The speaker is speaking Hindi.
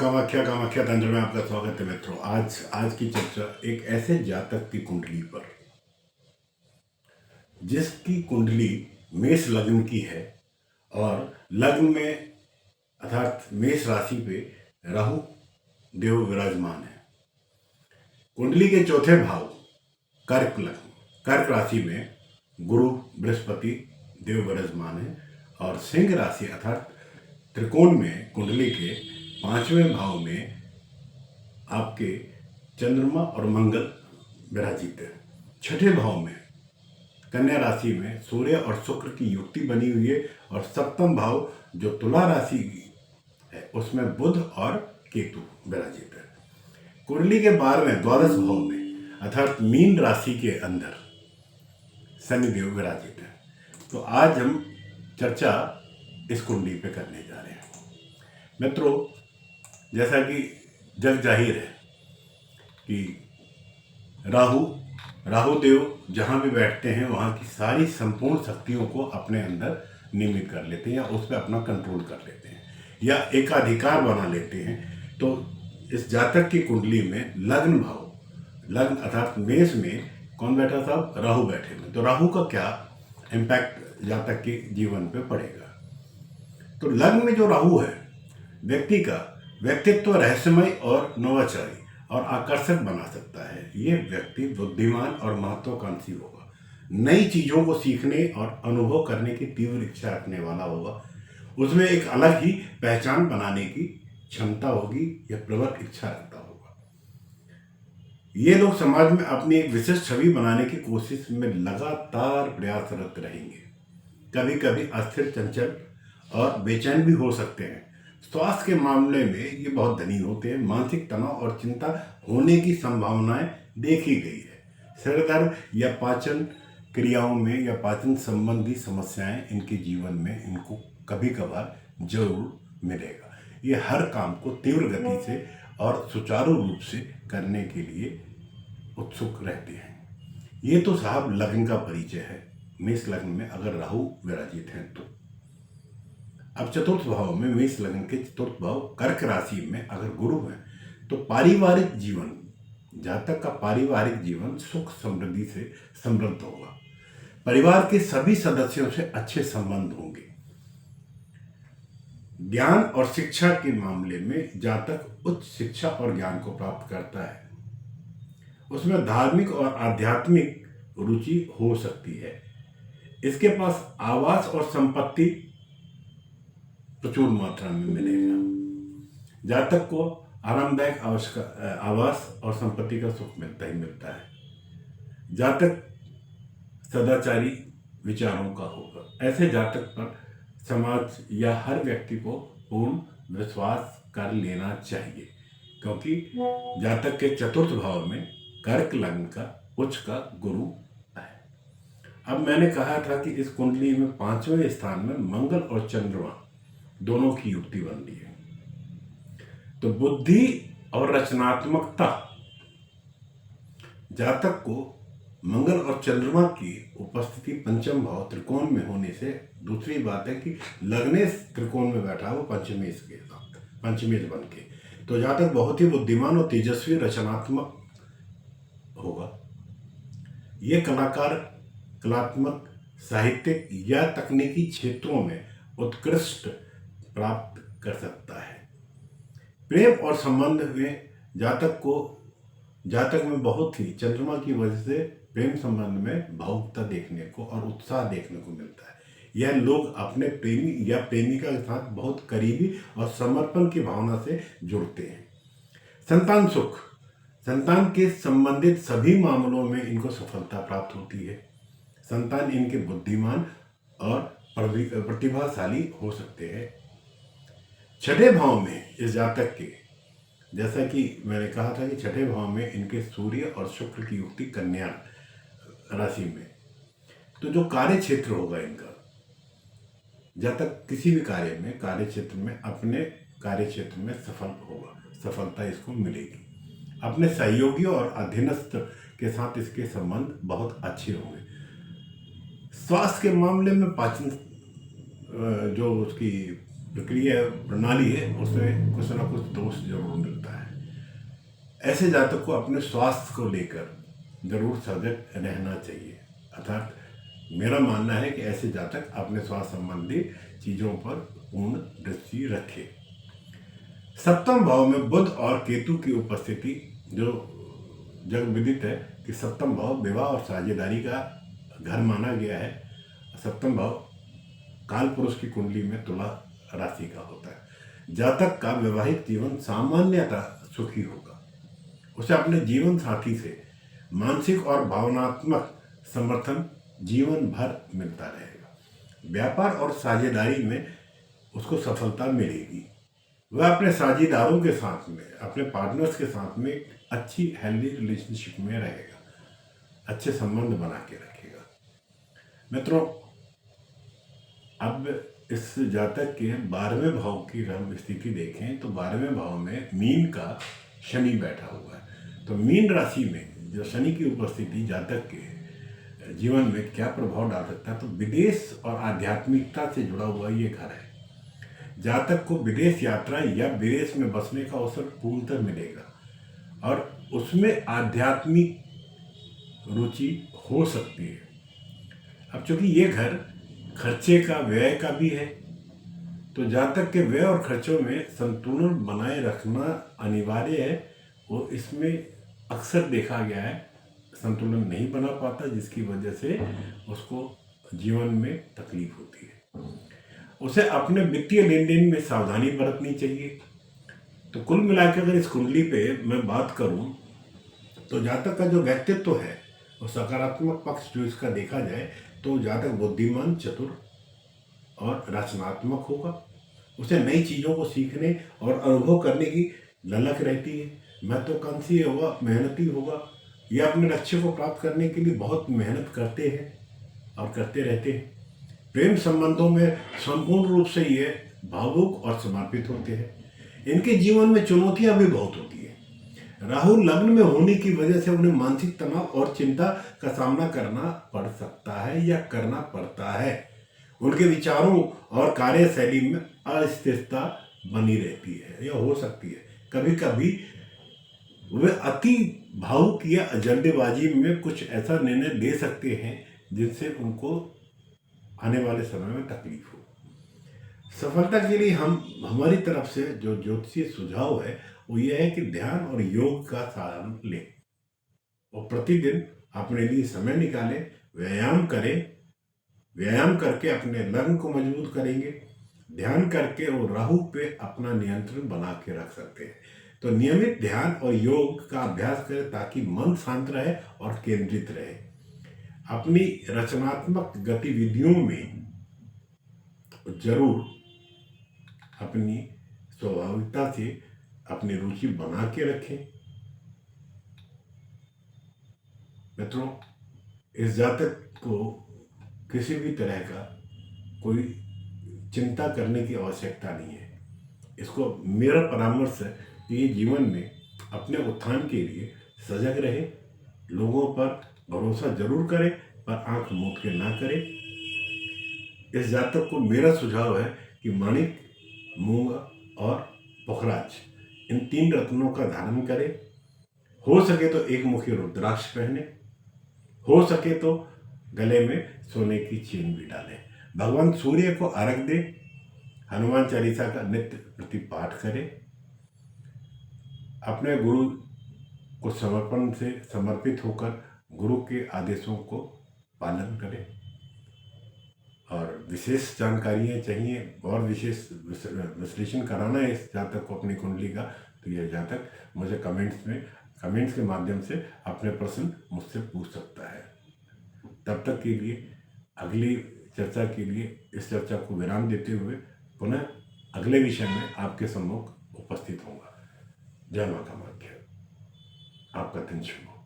कामाख्या कामाख्या तंत्र में आपका स्वागत है मित्रों। आज की चर्चा एक ऐसे जातक की कुंडली पर, जिसकी कुंडली मेष लग्न की है और लग्न में अर्थात मेष राशि पे राहु देव विराजमान है। कुंडली के चौथे भाव कर्क लग्न, कर्क राशि में गुरु बृहस्पति देव विराजमान है और सिंह राशि अर्थात त्रिकोण में कुंडली के पांचवें भाव में आपके चंद्रमा और मंगल विराजित है। छठे भाव में कन्या राशि में सूर्य और शुक्र की युक्ति बनी हुई है और सप्तम भाव जो तुला राशि है उसमें बुध और केतु विराजित है। कुंडली के 12वें द्वादश भाव में अर्थात मीन राशि के अंदर शनिदेव विराजित है। तो आज हम चर्चा इस कुंडली पे करने जा रहे हैं मित्रों। जैसा कि जग जाहिर है कि राहु देव जहाँ भी बैठते हैं वहाँ की सारी संपूर्ण शक्तियों को अपने अंदर नियमित कर लेते हैं या उस पर अपना कंट्रोल कर लेते हैं या एकाधिकार बना लेते हैं। तो इस जातक की कुंडली में लग्न भाव, लग्न अर्थात मेष में कौन बैठा था? राहु बैठे हुए। तो राहु का क्या इम्पैक्ट जातक के जीवन पे पड़ेगा? तो लग्न में जो राहु है व्यक्ति का व्यक्तित्व रहस्यमय और नवाचारी और आकर्षक बना सकता है। ये व्यक्ति बुद्धिमान और महत्वाकांक्षी होगा, नई चीज़ों को सीखने और अनुभव करने की तीव्र इच्छा रखने वाला होगा, उसमें एक अलग ही पहचान बनाने की क्षमता होगी, यह प्रबल इच्छा रखता होगा। ये लोग समाज में अपनी एक विशिष्ट छवि बनाने की कोशिश में लगातार प्रयासरत रहेंगे। कभी कभी अस्थिर, चंचल और बेचैन भी हो सकते हैं। स्वास्थ्य के मामले में ये बहुत धनी होते हैं। मानसिक तनाव और चिंता होने की संभावनाएं देखी गई है। सिर दर्द या पाचन क्रियाओं में या पाचन संबंधी समस्याएं इनके जीवन में इनको कभी कभार जरूर मिलेगा। ये हर काम को तीव्र गति से और सुचारू रूप से करने के लिए उत्सुक रहते हैं। ये तो साहब लग्न का परिचय है। मेष लग्न में अगर राहु विराजित हैं तो अब चतुर्थ भाव में, मेष लग्न के चतुर्थ भाव कर्क राशि में अगर गुरु है तो पारिवारिक जीवन, जातक का पारिवारिक जीवन सुख समृद्धि से समृद्ध होगा। परिवार के सभी सदस्यों से अच्छे संबंध होंगे। ज्ञान और शिक्षा के मामले में जातक उच्च शिक्षा और ज्ञान को प्राप्त करता है। उसमें धार्मिक और आध्यात्मिक रुचि हो सकती है। इसके पास आवास और संपत्ति प्रचुर मात्रा में मिलेगा। जातक को आरामदायक आवास और संपत्ति का सुख मिलता ही मिलता है। जातक सदाचारी विचारों का होगा। ऐसे जातक पर समाज या हर व्यक्ति को पूर्ण विश्वास कर लेना चाहिए, क्योंकि जातक के चतुर्थ भाव में कर्क लग्न का उच्च का गुरु है। अब मैंने कहा था कि इस कुंडली में 5वें स्थान में मंगल और चंद्रमा दोनों की युक्ति बन रही है। तो बुद्धि और रचनात्मकता, जातक को मंगल और चंद्रमा की उपस्थिति पंचम भाव त्रिकोण में होने से, दूसरी बात है कि लग्नेश त्रिकोण में बैठा वो पंचमेश के साथ, पंचमेश बन के, तो जातक बहुत ही बुद्धिमान और तेजस्वी रचनात्मक होगा। ये कलाकार कलात्मक, साहित्यिक या तकनीकी क्षेत्रों में उत्कृष्ट प्राप्त कर सकता है। प्रेम और संबंध में जातक में बहुत ही चंद्रमा की वजह से प्रेम संबंध में भावुकता देखने को और उत्साह देखने को मिलता है। यह लोग अपने प्रेमी या प्रेमिका के साथ बहुत करीबी और समर्पण की भावना से जुड़ते हैं। संतान सुख, संतान के संबंधित सभी मामलों में इनको सफलता प्राप्त होती है। संतान इनके बुद्धिमान और प्रतिभाशाली हो सकते हैं। छठे भाव में इस जातक के, जैसा कि मैंने कहा था कि छठे भाव में इनके सूर्य और शुक्र की युक्ति कन्या राशि में, तो जो कार्य क्षेत्र होगा इनका, जातक किसी भी कार्य में, कार्य क्षेत्र में, अपने कार्य क्षेत्र में सफल होगा, सफलता इसको मिलेगी। अपने सहयोगियों और अधीनस्थ के साथ इसके संबंध बहुत अच्छे होंगे। स्वास्थ्य के मामले में पाचन जो उसकी प्रक्रिया प्रणाली है उसमें कुछ ना कुछ दोष जरूर मिलता है। ऐसे जातक को अपने स्वास्थ्य को लेकर जरूर सजग रहना चाहिए। अर्थात मेरा मानना है कि ऐसे जातक अपने स्वास्थ्य संबंधी चीज़ों पर पूर्ण दृष्टि रखें। सप्तम भाव में बुध और केतु की उपस्थिति, जो जग विदित है कि सप्तम भाव विवाह और साझेदारी का घर माना गया है। सप्तम भाव काल पुरुष की कुंडली में तुला राशि का होता है। जातक का वैवाहिक जीवन सामान्यतः सुखी होगा। उसे अपने जीवन साथी से मानसिक और भावनात्मक समर्थन जीवन भर मिलता रहेगा। व्यापार और साझेदारी में उसको सफलता मिलेगी। वह अपने साझेदारों के साथ में, अपने पार्टनर्स के साथ में अच्छी हेल्दी रिलेशनशिप में रहेगा, अच्छे संबंध बना के रखेगा। मित्रों, अब इस जातक के 12वें भाव की हम स्थिति देखें तो 12वें भाव में मीन का शनि बैठा हुआ है। तो मीन राशि में जो शनि की उपस्थिति जातक के जीवन में क्या प्रभाव डाल सकता है, तो विदेश और आध्यात्मिकता से जुड़ा हुआ ये घर है। जातक को विदेश यात्रा या विदेश में बसने का अवसर पूर्णतः मिलेगा और उसमें आध्यात्मिक रुचि हो सकती है। अब चूंकि ये घर खर्चे का, व्यय का भी है, तो जातक के व्यय और खर्चों में संतुलन बनाए रखना अनिवार्य है। वो इसमें अक्सर देखा गया है संतुलन नहीं बना पाता, जिसकी वजह से उसको जीवन में तकलीफ होती है। उसे अपने वित्तीय लेन देन में सावधानी बरतनी चाहिए। तो कुल मिलाकर अगर इस कुंडली पे मैं बात करूं तो जातक का जो व्यक्तित्व है वो सकारात्मक पक्ष जो इसका देखा जाए तो जातक बुद्धिमान, चतुर और रचनात्मक होगा। उसे नई चीज़ों को सीखने और अनुभव करने की ललक रहती है। महत्वाकांक्षी होगा, मेहनती होगा। यह अपने लक्ष्य को प्राप्त करने के लिए बहुत मेहनत करते हैं और करते रहते हैं। प्रेम संबंधों में संपूर्ण रूप से ये भावुक और समर्पित होते हैं। इनके जीवन में चुनौतियां भी बहुत होती है। राहु लग्न में होने की वजह से उन्हें मानसिक तनाव और चिंता का सामना करना पड़ सकता है या करना पड़ता है। उनके विचारों और कार्यशैली में अस्थिरता बनी रहती है या हो सकती है। कभी कभी वे अति भावुक या जल्दबाजी में कुछ ऐसा निर्णय ले सकते हैं जिनसे उनको आने वाले समय में तकलीफ हो। सफलता के लिए हमारी तरफ से जो ज्योतिषीय सुझाव है वो ये है कि ध्यान और योग का सहारा लें और प्रतिदिन अपने लिए समय निकालें, व्यायाम करें। व्यायाम करके अपने लग्न को मजबूत करेंगे। ध्यान करके वो राहु पे अपना नियंत्रण बना के रख सकते हैं। तो नियमित ध्यान और योग का अभ्यास करें ताकि मन शांत रहे और केंद्रित रहे। अपनी रचनात्मक गतिविधियों में जरूर अपनी स्वाभाविकता से अपनी रुचि बना के रखें। मित्रों, इस जातक को किसी भी तरह का कोई चिंता करने की आवश्यकता नहीं है। इसको मेरा परामर्श है कि ये जीवन में अपने उत्थान के लिए सजग रहे, लोगों पर भरोसा जरूर करें पर आंख मूंद के ना करें। इस जातक को मेरा सुझाव है कि माणिक, मूंगा और पुखराज इन 3 रत्नों का धारण करें। हो सके तो एक मुखी रुद्राक्ष पहने, हो सके तो गले में सोने की चेन भी डालें। भगवान सूर्य को अर्घ दें। हनुमान चालीसा का नित्य प्रति पाठ करें। अपने गुरु को समर्पण से समर्पित होकर गुरु के आदेशों को पालन करें। और विशेष जानकारियाँ चाहिए और विशेष विश्लेषण कराना है इस जातक को अपनी कुंडली का, तो यह जातक मुझे कमेंट्स के माध्यम से अपने प्रश्न मुझसे पूछ सकता है। तब तक के लिए अगली चर्चा के लिए इस चर्चा को विराम देते हुए पुनः अगले विषय में आपके सम्मुख उपस्थित होगा। जय माता कामाख्या। आपका दिन शुभ हो।